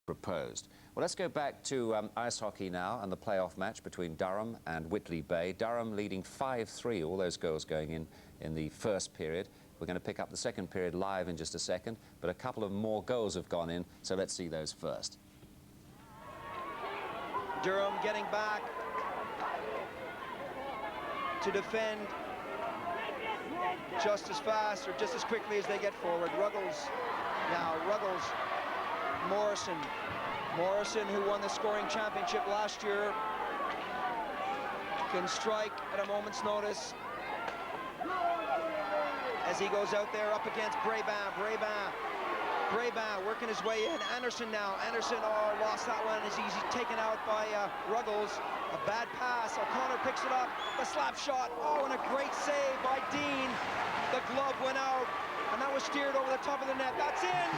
proposed. Well, let's go back to ice hockey now and the playoff match between Durham and Whitley Bay. Durham leading 5-3, all those goals going in the first period. We're going to pick up the second period live in just a second, but a couple of more goals have gone in, so let's see those first. Durham getting back to defend just as fast or just as quickly as they get forward. Ruggles now, Ruggles, Morrison, who won the scoring championship last year, can strike at a moment's notice as he goes out there up against Brabin working his way in. Anderson now. Anderson, oh, lost that one as he's taken out by Ruggles. A bad pass. O'Connor picks it up. The slap shot. Oh, and a great save by Dean. The glove went out, and that was steered over the top of the net. That's in.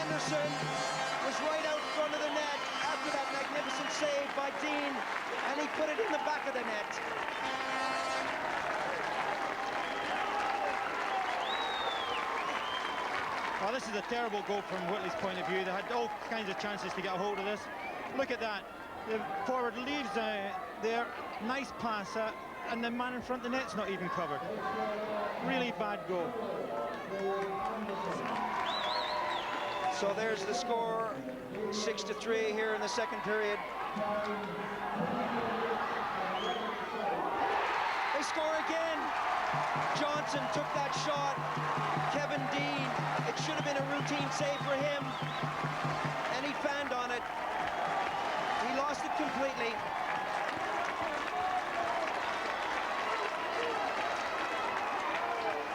Anderson was right out front of the net after that magnificent save by Dean, and he put it in the back of the net. Well, this is a terrible goal from Whitley's point of view. They had all kinds of chances to get a hold of this. Look at that. The forward leaves there. Nice pass, and the man in front of the net's not even covered. Really bad goal. So there's the score, 6-3 here in the second period. They score again. Johnson took that shot. Kevin Dean, it should have been a routine save for him, and he fanned on it. He lost it completely.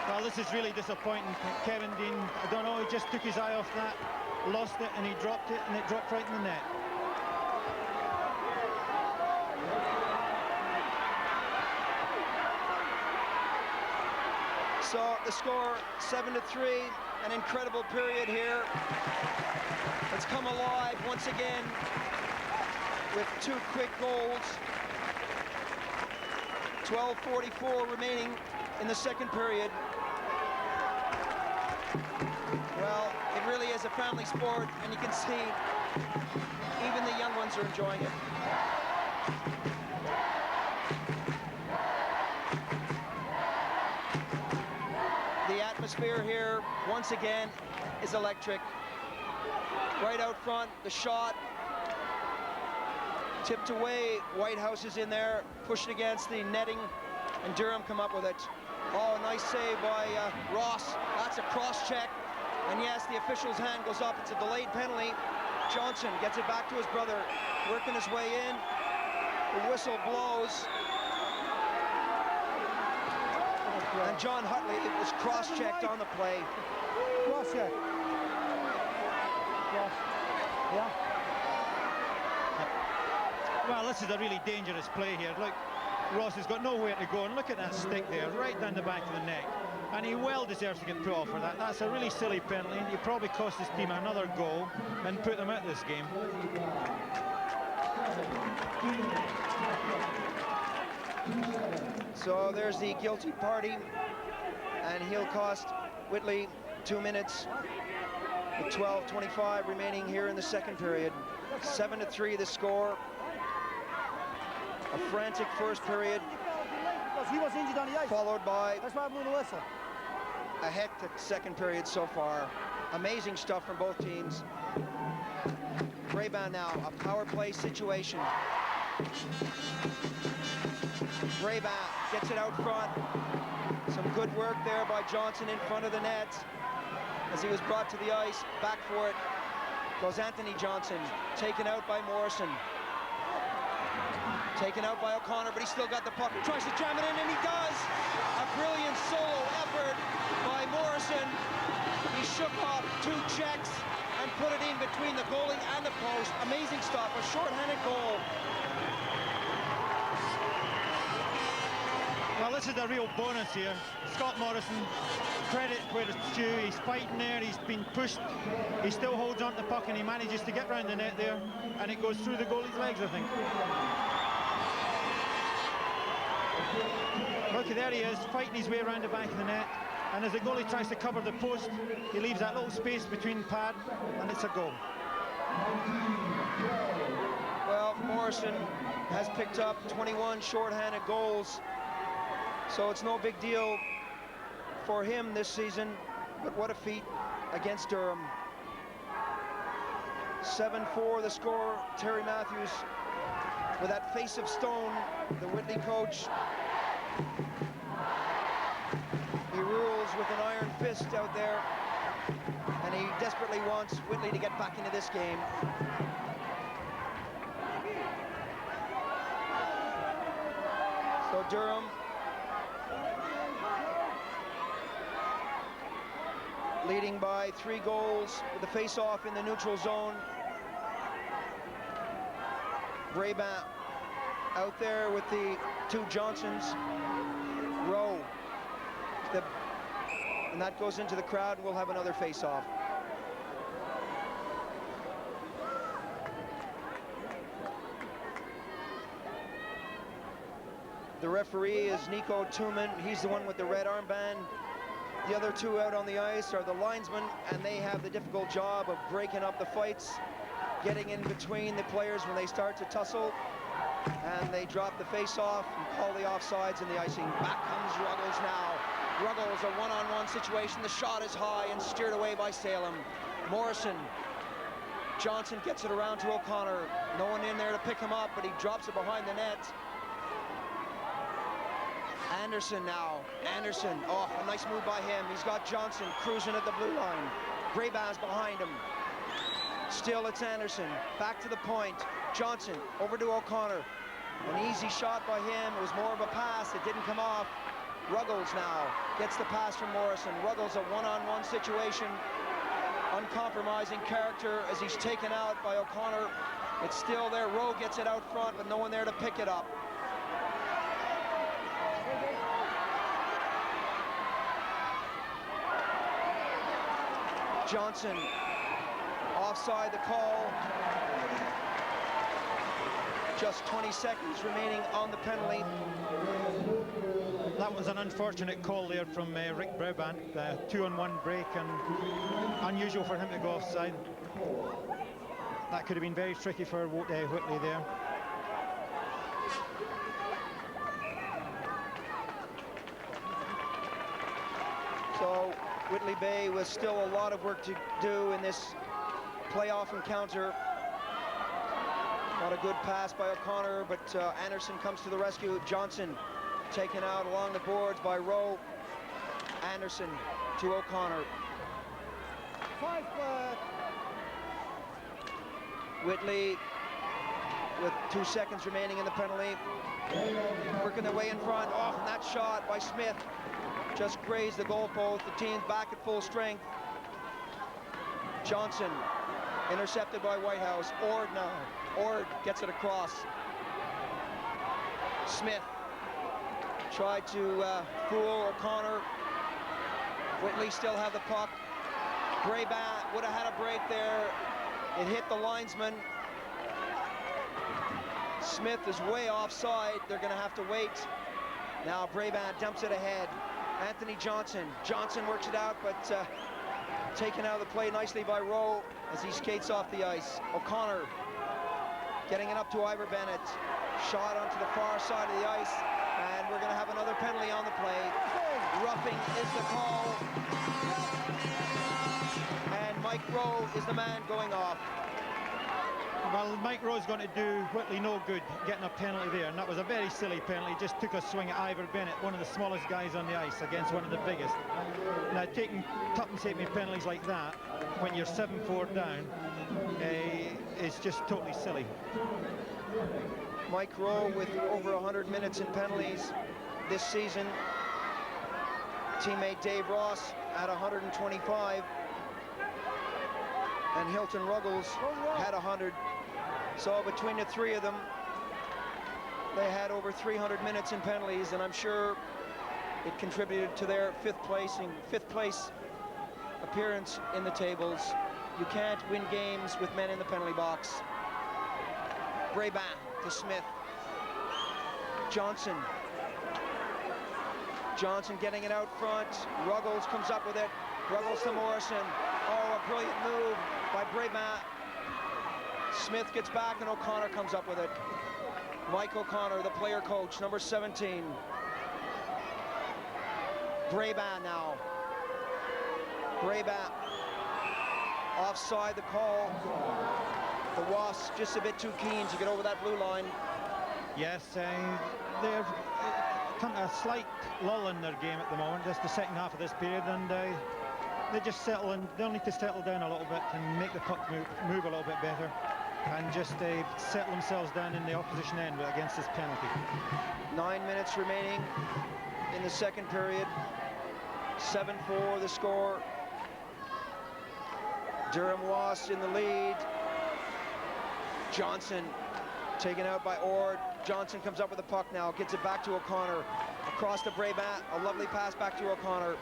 Well, this is really disappointing. Kevin Dean, I don't know, he just took his eye off that, lost it, and he dropped it, and it dropped right in the net. So the score, 7-3, an incredible period here. It's come alive once again with two quick goals. 12:44 remaining in the second period. Well, it really is a family sport, and you can see even the young ones are enjoying it. The atmosphere here, once again, is electric. Right out front, the shot tipped away. Whitehouse is in there, pushed against the netting, and Durham come up with it. Oh, nice save by Ross. That's a cross-check. And yes, the official's hand goes up. It's a delayed penalty. Johnson gets it back to his brother, working his way in. The whistle blows. And John Whitley, it was cross-checked on the play. Cross-check. Cross. Yeah. Well, this is a really dangerous play here. Look, Ross has got nowhere to go, and look at that stick there, right down the back of the neck. And he well deserves to get put off for that. That's a really silly penalty. He probably cost his team another goal and put them out this game. So there's the guilty party, and he'll cost Whitley 2 minutes with 12:25 remaining here in the second period. 7-3 the score. A frantic first period, He was injured on the ice. followed by That's why I'm blowing the whistle. a hectic second period so far. Amazing stuff from both teams. Brabin now, a power play situation. Brabin gets it out front. Some good work there by Johnson in front of the net as he was brought to the ice. Back for it goes Anthony Johnson, taken out by Morrison. Taken out by O'Connor, but he's still got the puck. He tries to jam it in, and he does. A brilliant solo effort by Morrison. He shook off two checks and put it in between the goalie and the post. Amazing stuff, a shorthanded goal. Well, this is a real bonus here. Scott Morrison, credit where it's due. He's fighting there, he's been pushed. He still holds on to the puck, and he manages to get round the net there, and it goes through the goalie's legs, I think. Look, there he is, fighting his way around the back of the net. And as the goalie tries to cover the post, he leaves that little space between pad, and it's a goal. Well, Morrison has picked up 21 shorthanded goals, so it's no big deal for him this season, but what a feat against Durham. 7-4 the score. Terry Matthews with that face of stone, the Whitley coach. He rules with an iron fist out there, and he desperately wants Whitley to get back into this game. So Durham leading by 3 goals with the face-off in the neutral zone. Brabant out there with the 2 Johnsons. Rowe. And that goes into the crowd, and we'll have another face-off. The referee is Nico Tuman. He's the one with the red armband. The other 2 out on the ice are the linesmen, and they have the difficult job of breaking up the fights, getting in between the players when they start to tussle, and they drop the face-off and call the offsides and the icing. Back comes Ruggles now. Ruggles, a one-on-one situation. The shot is high and steered away by Salem. Morrison. Johnson gets it around to O'Connor. No one in there to pick him up, but he drops it behind the net. Anderson now. Anderson, oh, a nice move by him. He's got Johnson cruising at the blue line. Brabant's behind him. Still, it's Anderson. Back to the point. Johnson over to O'Connor. An easy shot by him. It was more of a pass. It didn't come off. Ruggles now gets the pass from Morrison. Ruggles, a one-on-one situation. Uncompromising character as he's taken out by O'Connor. It's still there. Rowe gets it out front, but no one there to pick it up. Johnson, offside the call. Just 20 seconds remaining on the penalty. That was an unfortunate call there from Rick Brabant. 2-on-1 break, and unusual for him to go offside. That could have been very tricky for Whitley there. So Whitley Bay with still a lot of work to do in this playoff encounter. Not a good pass by O'Connor, but Anderson comes to the rescue. Johnson taken out along the boards by Rowe. Anderson to O'Connor. Whitley with 2 seconds remaining in the penalty. Working their way in front. Oh, and that shot by Smith just grazed the goalpost. The team's back at full strength. Johnson intercepted by Whitehouse. Ord now. Ord gets it across. Smith tried to fool O'Connor. Whitley still have the puck. Brabant would have had a break there. It hit the linesman. Smith is way offside. They're going to have to wait. Now Brabant dumps it ahead. Anthony Johnson. Johnson works it out, but taken out of the play nicely by Rowe as he skates off the ice. O'Connor getting it up to Ivor Bennett. Shot onto the far side of the ice, and we're going to have another penalty on the play. Roughing is the call, and Mike Rowe is the man going off. Well, Mike Rowe's going to do Whitley no good getting a penalty there, and that was a very silly penalty. He just took a swing at Ivor Bennett, one of the smallest guys on the ice, against one of the biggest. Now, taking tuppence halfpenny penalties like that when you're 7-4 down is just totally silly. Mike Rowe with over 100 minutes in penalties this season. Teammate Dave Ross at 125. And Hilton Ruggles had 100. So between the 3 of them, they had over 300 minutes in penalties, and I'm sure it contributed to their fifth place appearance in the tables. You can't win games with men in the penalty box. Brabant to Smith. Johnson. Johnson getting it out front. Ruggles comes up with it. Ruggles to Morrison. Oh, a brilliant move by Brabant. Smith gets back and O'Connor comes up with it. Mike O'Connor, the player coach, number 17. Brabant now. Brabant offside the call. The Wasps just a bit too keen to get over that blue line. Yes, they've come to a slight lull in their game at the moment. That's the second half of this period, and they just settle in. They'll need to settle down a little bit and make the puck move a little bit better, and just settle themselves down in the opposition end against this penalty. 9 minutes remaining in the second period. 7-4 the score. Durham Wasps in the lead. Johnson taken out by Ord. Johnson comes up with the puck now, gets it back to O'Connor. Across to Brabant, a lovely pass back to O'Connor.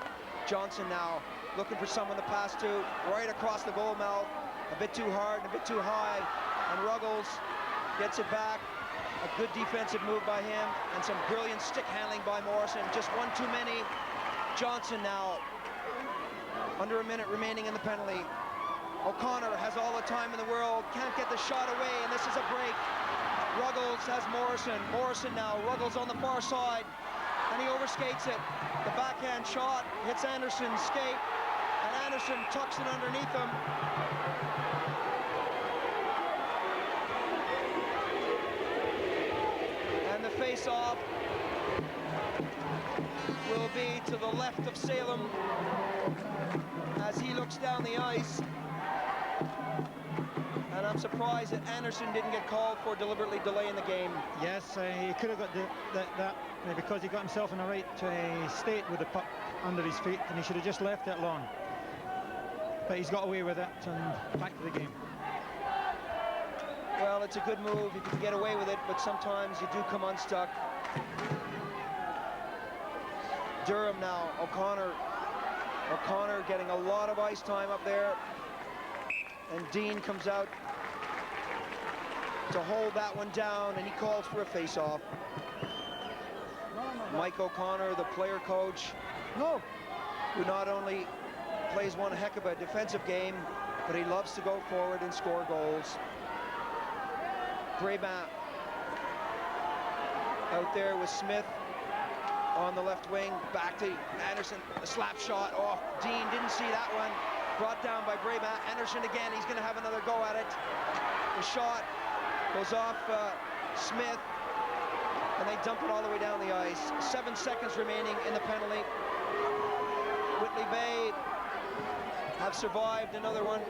Johnson now looking for someone to pass to, right across the goal mouth. A bit too hard and a bit too high. And Ruggles gets it back. A good defensive move by him and some brilliant stick handling by Morrison. Just one too many. Johnson now, under a minute remaining in the penalty. O'Connor has all the time in the world, can't get the shot away, and this is a break. Ruggles has Morrison. Morrison now, Ruggles on the far side, and he overskates it. The backhand shot hits Anderson's skate, and Anderson tucks it underneath him. And the face-off will be to the left of Salem as he looks down the ice. And I'm surprised that Anderson didn't get called for deliberately delaying the game. Yes, he could have got that because he got himself in the right state with the puck under his feet, and he should have just left it alone. But he's got away with it, and back to the game. Well, it's a good move if you can get away with it, but sometimes you do come unstuck. Durham now, O'Connor getting a lot of ice time up there. And Dean comes out to hold that one down, and he calls for a face-off. Mike O'Connor, the player coach, who not only plays one heck of a defensive game, but he loves to go forward and score goals. Brabant out there with Smith on the left wing, back to Anderson, a slap shot off. Dean didn't see that one. Brought down by Brabant. Anderson again, he's going to have another go at it. The shot goes off Smith, and they dump it all the way down the ice. 7 seconds remaining in the penalty. Whitley Bay have survived another one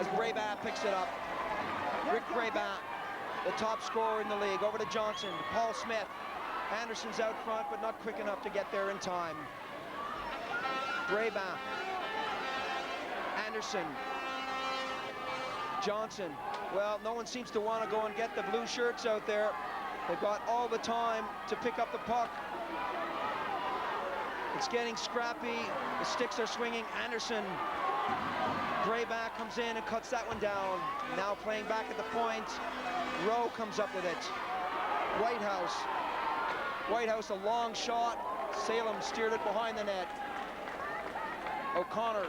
as Brabant picks it up. Rick Brabant, the top scorer in the league. Over to Johnson, Paul Smith. Anderson's out front, but not quick enough to get there in time. Brabant. Anderson, Johnson. Well, no one seems to want to go and get the blue shirts out there. They've got all the time to pick up the puck. It's getting scrappy. The sticks are swinging. Anderson. Brabant comes in and cuts that one down. Now playing back at the point. Rowe comes up with it. Whitehouse, a long shot. Salem steered it behind the net. O'Connor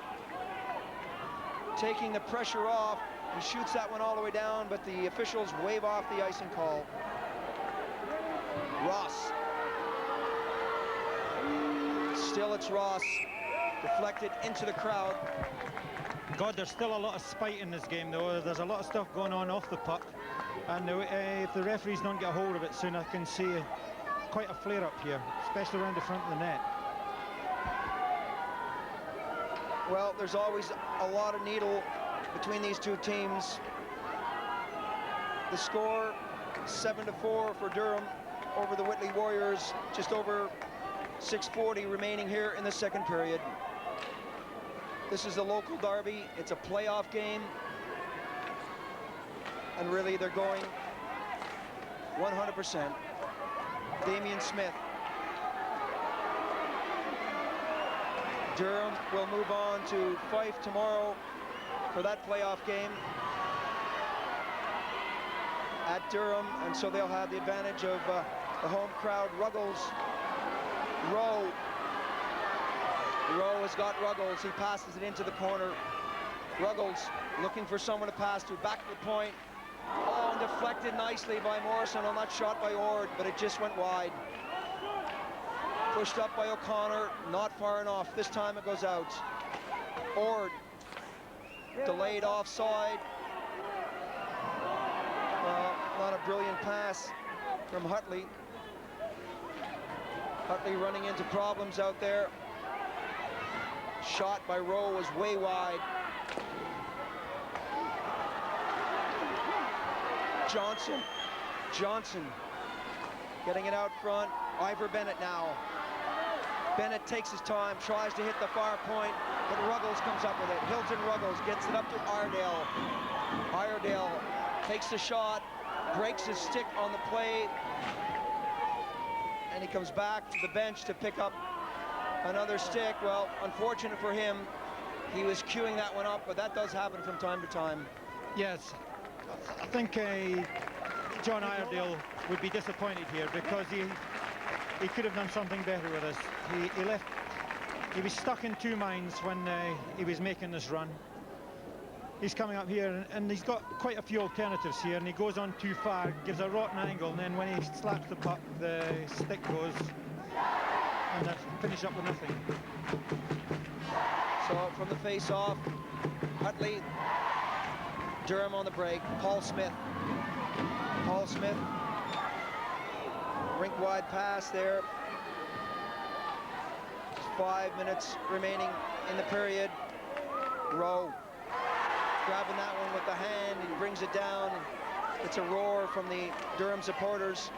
taking the pressure off. He shoots that one all the way down, but the officials wave off the icing call. Ross. Still it's Ross. Deflected into the crowd. God, there's still a lot of spite in this game, though. There's a lot of stuff going on off the puck. And if the referees don't get a hold of it soon, I can see quite a flare-up here, especially around the front of the net. Well, there's always a lot of needle between these two teams. The score, 7-4 for Durham over the Whitley Warriors. Just over 6:40 remaining here in the second period. This is a local derby. It's a playoff game. And really, they're going 100%. Damian Smith. Durham will move on to Fife tomorrow for that playoff game at Durham, and so they'll have the advantage of the home crowd. Ruggles Rowe has got Ruggles. He passes it into the corner. Ruggles looking for someone to pass to. Back to the point. Oh, and deflected nicely by Morrison on that shot by Ord, but it just went wide. Pushed up by O'Connor, not far enough. This time it goes out. Ord, delayed offside. Not a brilliant pass from Whitley. Whitley running into problems out there. Shot by Rowe was way wide. Johnson getting it out front. Ivor Bennett now. Bennett takes his time, tries to hit the far point, but Ruggles comes up with it. Hilton Ruggles gets it up to Iredale. Iredale takes the shot, breaks his stick on the play, and he comes back to the bench to pick up another stick. Well, unfortunate for him, he was queuing that one up, but that does happen from time to time. Yes, I think John Iredale would be disappointed here because he could have done something better with us. He was stuck in two minds when he was making this run. He's coming up here and he's got quite a few alternatives here, and he goes on too far, gives a rotten angle, and then when he slaps the puck, the stick goes, and they finish up with nothing. So from the face-off, Whitley, Durham on the break, Paul Smith, rink-wide pass there. 5 minutes remaining in the period. Rowe grabbing that one with the hand and brings it down. It's a roar from the Durham supporters.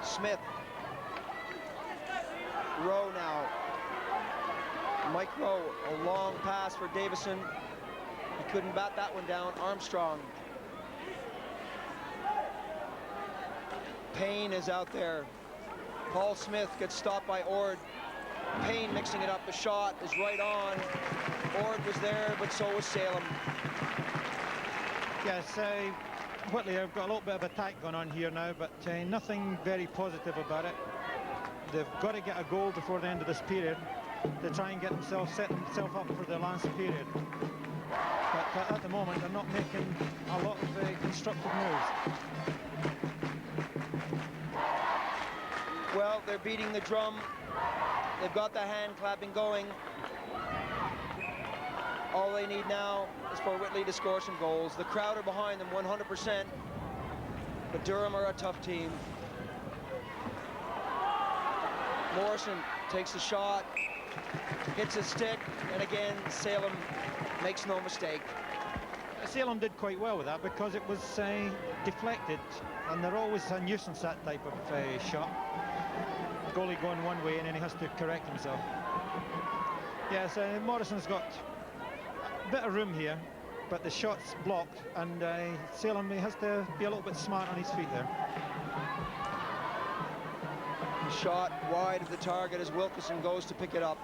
Smith. Rowe now. Mike Rowe, a long pass for Davison. He couldn't bat that one down. Armstrong. Payne is out there. Paul Smith gets stopped by Ord. Payne mixing it up. The shot is right on. Ord was there, but so was Salem. Yes, Whitley have got a little bit of attack going on here now, but nothing very positive about it. They've got to get a goal before the end of this period to try and get themselves set themselves up for the last period. But at the moment, they're not making a lot of constructive moves. Well, they're beating the drum. They've got the hand clapping going. All they need now is for Whitley to score some goals. The crowd are behind them 100%, but Durham are a tough team. Morrison takes the shot, hits a stick, and again, Salem makes no mistake. Salem did quite well with that because it was deflected, and they're always a nuisance, that type of shot. The goalie going one way and then he has to correct himself. Yes, Morrison's got a bit of room here, but the shot's blocked, and Salem, he has to be a little bit smart on his feet there. The shot wide of the target as Wilkinson goes to pick it up.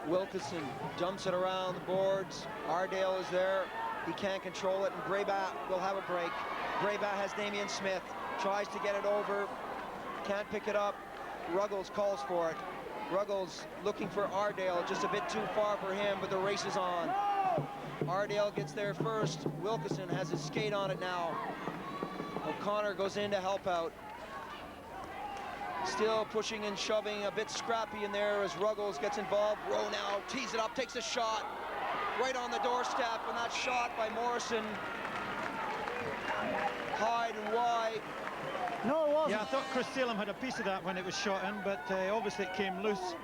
Wilkinson dumps it around the boards. Ardale is there. He can't control it, and Braybat will have a break. Braybat has Damian Smith. Tries to get it over. Can't pick it up. Ruggles calls for it. Ruggles looking for Ardale, just a bit too far for him, but the race is on. Ardale gets there first. Wilkinson has his skate on it now. O'Connor goes in to help out. Still pushing and shoving, a bit scrappy in there as Ruggles gets involved. Rowe now tees it up, takes a shot right on the doorstep, and that shot by Morrison, high and wide. No, it wasn't. Yeah, I thought Chris Salem had a piece of that when it was shot in, but obviously it came loose.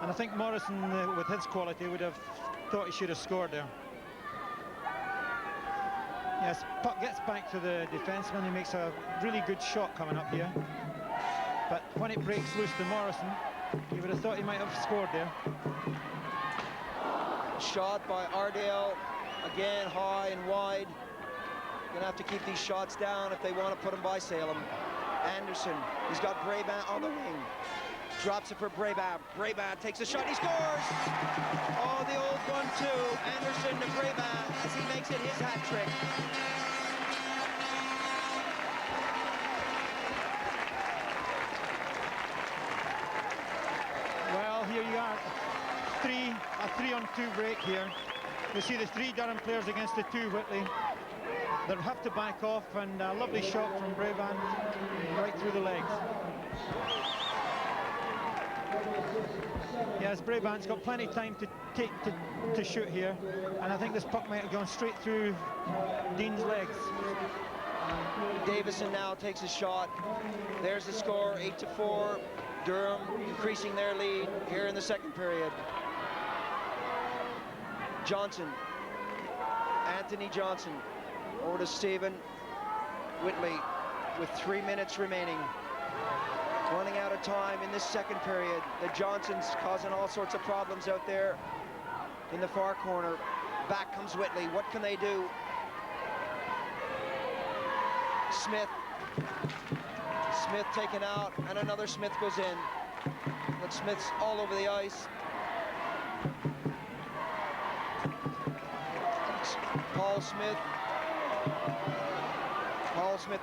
And I think Morrison, with his quality, would have thought he should have scored there. Yes, puck gets back to the defenseman. He makes a really good shot coming up here. But when it breaks loose to Morrison, you would have thought he might have scored there. Shot by Ardale, again high and wide. Gonna have to keep these shots down if they want to put them by Salem. Anderson, he's got Braybat on the wing. Drops it for Braybat. Braybat takes a shot, he scores! Oh, the old 1-2. Anderson to Braybat as he makes it his hat trick. a 3-on-2 break here. You see the 3 Durham players against the 2 Whitley. They'll have to back off, and a lovely shot from Brabant right through the legs. Yes, Brabant's got plenty of time to shoot here, and I think this puck might have gone straight through Dean's legs. Davison now takes a shot. There's the score, 8-4. Durham increasing their lead here in the second period. Johnson, Anthony Johnson, over to Stephen Whitley with 3 minutes remaining. Running out of time in this second period. The Johnsons causing all sorts of problems out there in the far corner. Back comes Whitley. What can they do? Smith taken out, and another Smith goes in. But Smith's all over the ice. Paul Smith,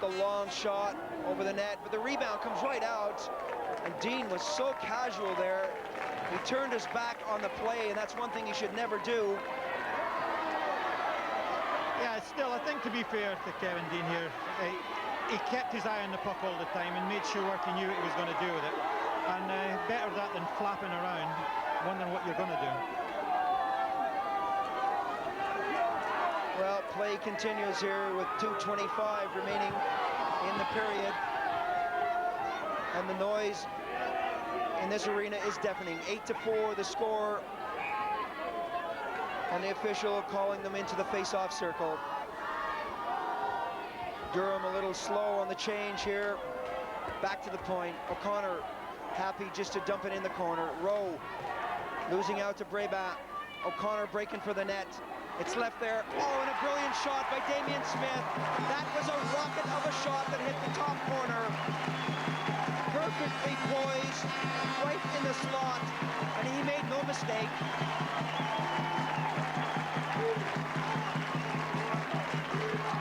the long shot over the net, but the rebound comes right out, and Dean was so casual there. He turned his back on the play, and that's one thing he should never do. Yeah, still, I think to be fair to Kevin Dean here, he kept his eye on the puck all the time and made sure he knew what he was going to do with it. And better that than flapping around, wondering what you're going to do. Well, play continues here with 2:25 remaining in the period. And the noise in this arena is deafening. 8-4 the score. And the official calling them into the face-off circle. Durham a little slow on the change here. Back to the point. O'Connor happy just to dump it in the corner. Rowe losing out to Brabant. O'Connor breaking for the net. It's left there. Oh, and a brilliant shot by Damian Smith. That was a rocket of a shot that hit the top corner. Perfectly poised, right in the slot, and he made no mistake.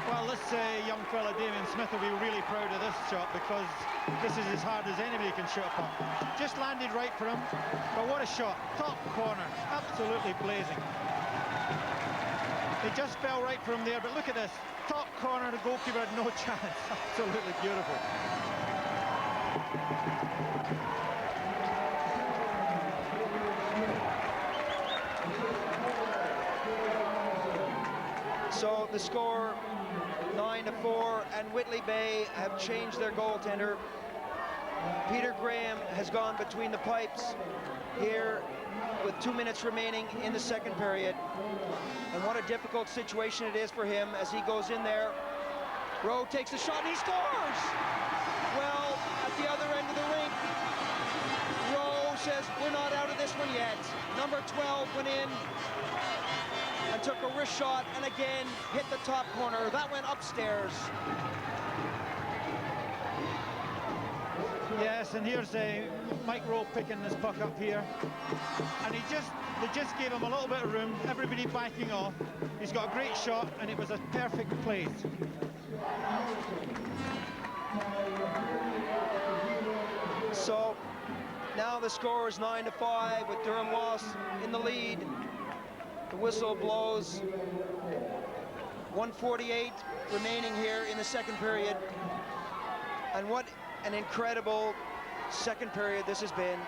Well, this young fella, Damian Smith, will be really proud of this shot, because this is as hard as anybody can shoot a puck. Just landed right for him, but what a shot. Top corner, absolutely blazing. It just fell right for him there, but look at this. Top corner, the goalkeeper had no chance. Absolutely beautiful. So the score, 9-4, and Whitley Bay have changed their goaltender. Peter Graham has gone between the pipes here with 2 minutes remaining in the second period. And what a difficult situation it is for him as he goes in there. Rowe takes the shot and he scores! Well, at the other end of the rink, Rowe says, we're not out of this one yet. Number 12 went in and took a wrist shot and again hit the top corner. That went upstairs. Yes, and here's Mike Rowe picking this puck up here. And they just gave him a little bit of room, everybody backing off. He's got a great shot, and it was a perfect place. So now the score is 9-5 with Durham Wasps in the lead. The whistle blows. 1:48 remaining here in the second period. And what an incredible second period this has been.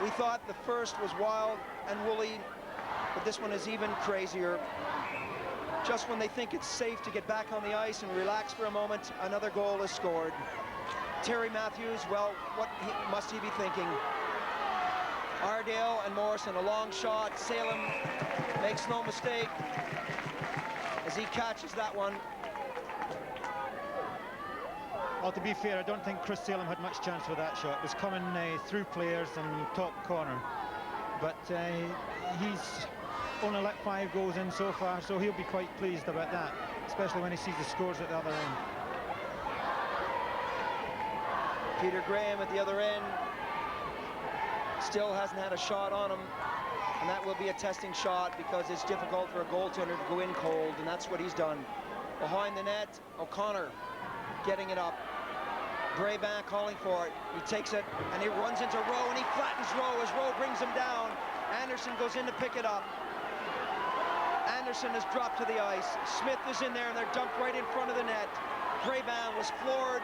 We thought the first was wild and woolly, but this one is even crazier. Just when they think it's safe to get back on the ice and relax for a moment, another goal is scored. Terry Matthews, well, what must he be thinking? Ardale and Morrison, a long shot. Salem makes no mistake as he catches that one. Well, to be fair, I don't think Chris Salem had much chance with that shot. It was coming through players and top corner. But he's only let 5 goals in so far, so he'll be quite pleased about that, especially when he sees the scores at the other end. Peter Graham at the other end still hasn't had a shot on him, and that will be a testing shot because it's difficult for a goaltender to go in cold, and that's what he's done. Behind the net, O'Connor getting it up. Brabant calling for it. He takes it, and he runs into Rowe, and he flattens Rowe as Rowe brings him down. Anderson goes in to pick it up. Anderson has dropped to the ice. Smith is in there, and they're dumped right in front of the net. Grayban was floored,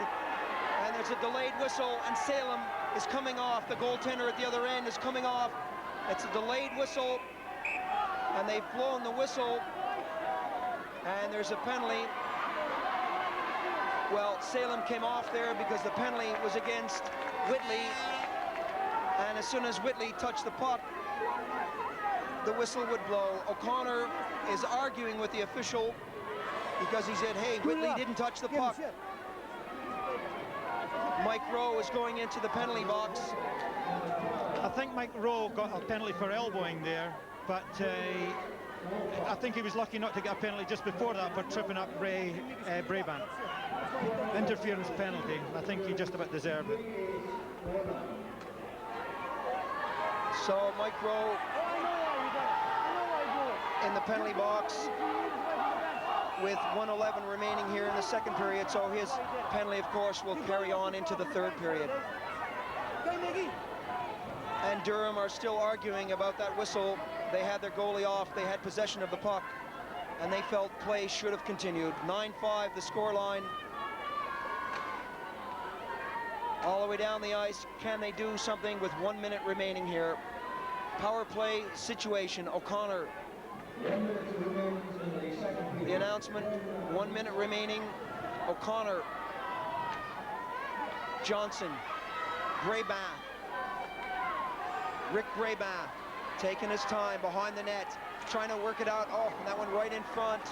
and there's a delayed whistle, and Salem is coming off. The goaltender at the other end is coming off. It's a delayed whistle, and they've blown the whistle, and there's a penalty. Well, Salem came off there because the penalty was against Whitley, and as soon as Whitley touched the puck, the whistle would blow. O'Connor is arguing with the official because he said, hey, Whitley didn't touch the puck. Mike Rowe is going into the penalty box. I think Mike Rowe got a penalty for elbowing there, but I think he was lucky not to get a penalty just before that for tripping up Brabant. Interference penalty. I think he just about deserved it. So Mike Rowe in the penalty box with 1:11 remaining here in the second period, so his penalty, of course, will carry on into the third period. And Durham are still arguing about that whistle. They had their goalie off, they had possession of the puck, and they felt play should have continued. 9-5 the scoreline. All the way down the ice. Can they do something with 1 minute remaining here? Power play situation. O'Connor. The announcement, 1 minute remaining. O'Connor. Johnson. Grayban. Rick Grayban taking his time behind the net, trying to work it out. Oh, and that one right in front.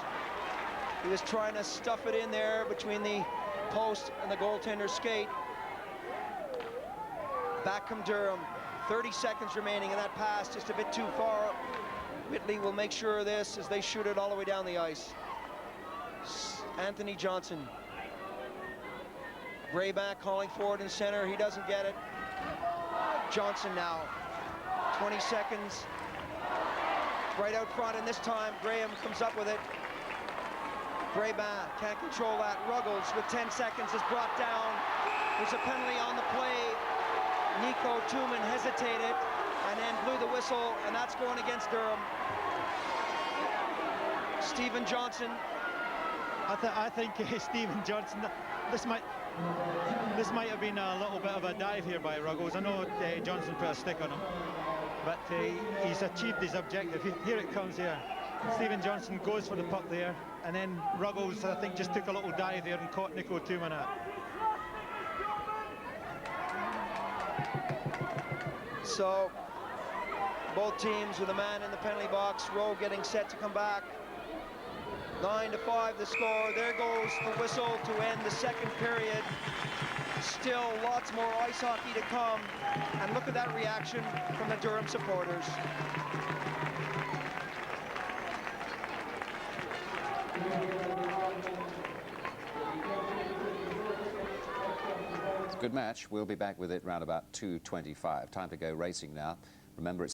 He was trying to stuff it in there between the post and the goaltender's skate. Back from Durham, 30 seconds remaining, and that pass just a bit too far. Whitley will make sure of this as they shoot it all the way down the ice. Anthony Johnson. Grayback calling forward in center, he doesn't get it. Johnson now, 20 seconds. Right out front, and this time Graham comes up with it. Grayback can't control that. Ruggles with 10 seconds is brought down. There's a penalty on the play. Nico Tuman hesitated and then blew the whistle, and that's going against Durham. Stephen Johnson. I think Stephen Johnson, this might have been a little bit of a dive here by Ruggles. I know Johnson put a stick on him, but he's achieved his objective. Here it comes here. Stephen Johnson goes for the puck there, and then Ruggles, I think, just took a little dive there and caught Nico Tuman out. So both teams with a man in the penalty box. Rowe getting set to come back. 9-5 the score. There goes the whistle to end the second period. Still lots more ice hockey to come. And look at that reaction from the Durham supporters. Good match. We'll be back with it round about 2:25. Time to go racing now. Remember, it's